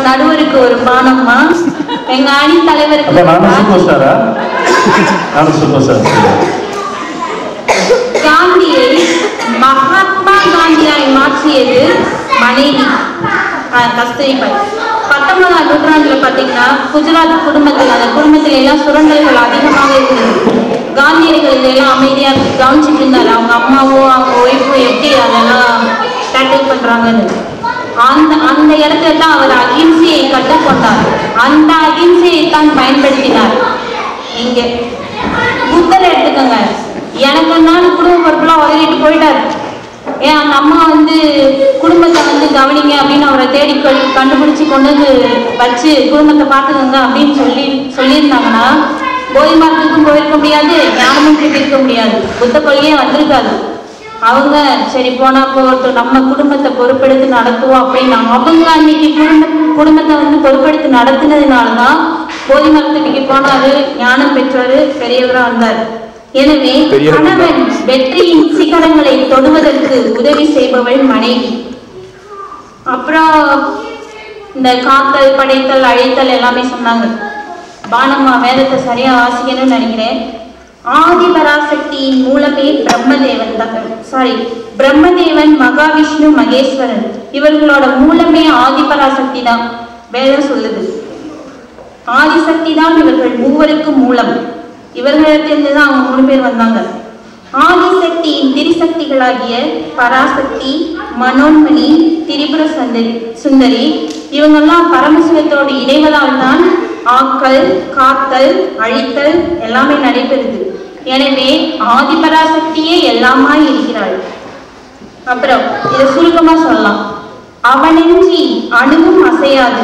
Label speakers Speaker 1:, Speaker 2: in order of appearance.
Speaker 1: நடுவருக்கு ஒரு பானம்மா, எங்க அணி தலைவருக்கு காந்தியை மகாத்மா காந்தியாய் மாற்றியது மனைவி கஸ்தூரிபாய். 19ஆம் நூற்றாண்டுல பாத்தீங்கன்னா குஜராத் குடும்பத்தில் அந்த குடும்பத்தில எல்லாம் சுரண்டல்கள் அதிகமாக இருந்தது. காந்தியர்கள் இதெல்லாம் அமைதியா கவனிச்சுட்டு இருந்தாரு. அவங்க அம்மாவோ அவங்க ஒய்ஃபோ எப்படி அதெல்லாம் டேக்கிள் பண்றாங்கன்னு. அந்த இடத்துல தான் அவர் அகிம்சையை கற்றுக்கொண்டார். அந்த அகிம்சையை தான் பயன்படுத்தினார். இங்க புத்தரை எடுத்துக்கோங்க. எனக்கு நான் குடும்ப பொறுப்பெல்லாம் உதவிட்டு போயிட்டாரு. ஏன் அந்த அம்மா குடும்பத்தை கவனிங்க அப்படின்னு அவரை தேடி கண்டுபிடிச்சு கொண்டு வச்சு குடும்பத்தை பார்த்துக்கோங்க அப்படின்னு சொல்லியிருந்தாங்கன்னா போதி மரத்துக்கும் போயிருக்க முடியாது, ஞானமும் இருக்க முடியாது, புத்த கொள்கையே வந்திருக்காது. அவங்க சரி போனா போகட்டும், நம்ம குடும்பத்தை பொறுப்பெடுத்து நடத்துவோம் அப்படின்னு அவங்க அன்னைக்கு குடும்பத்தை பொறுப்பெடுத்து நடத்தினதுனாலதான் போதி மரத்துக்கு போனாரு, ஞானம் பெற்றாரு, பெரியவரா வந்தாரு. எனவே கணவன் வெற்றியின் சிகரங்களை தொடுவதற்கு உதவி செய்பவள் மனைவி. அப்புறம் இந்த காத்தல், படைத்தல், அழைத்தல் எல்லாமே சொன்னாங்க. பானம்மா வேதத்தை சரியா வாசிக்கணும்னு நினைக்கிறேன். ஆதிபராசக்தியின் மூலமே பிரம்மதேவன், மகாவிஷ்ணு, மகேஸ்வரன் இவர்களோட மூலமே ஆதிபராசக்தி தான். வேதம் சொல்லுது ஆதிசக்தி தான் இவர்கள் மூவருக்கும் மூலம். இவர்களிடத்திலிருந்துதான் அவங்க 3 பேர் வந்தாங்க. ஆதிசக்தியின் திரிசக்திகளாகிய பராசக்தி, மனோன்மணி, திரிபுர சுந்தரி இவங்கெல்லாம் பரமசிவத்தோடு இணைவதால் தான் ஆக்கல், காத்தல், அழித்தல் எல்லாமே நடைபெறுது. எனவே ஆதிபராசக்தியே எல்லாமாய் இருக்கிறாள். அப்புறம் இதை சுருக்கமா சொல்லலாம். அவனின்றி அணுவும் அசையாது.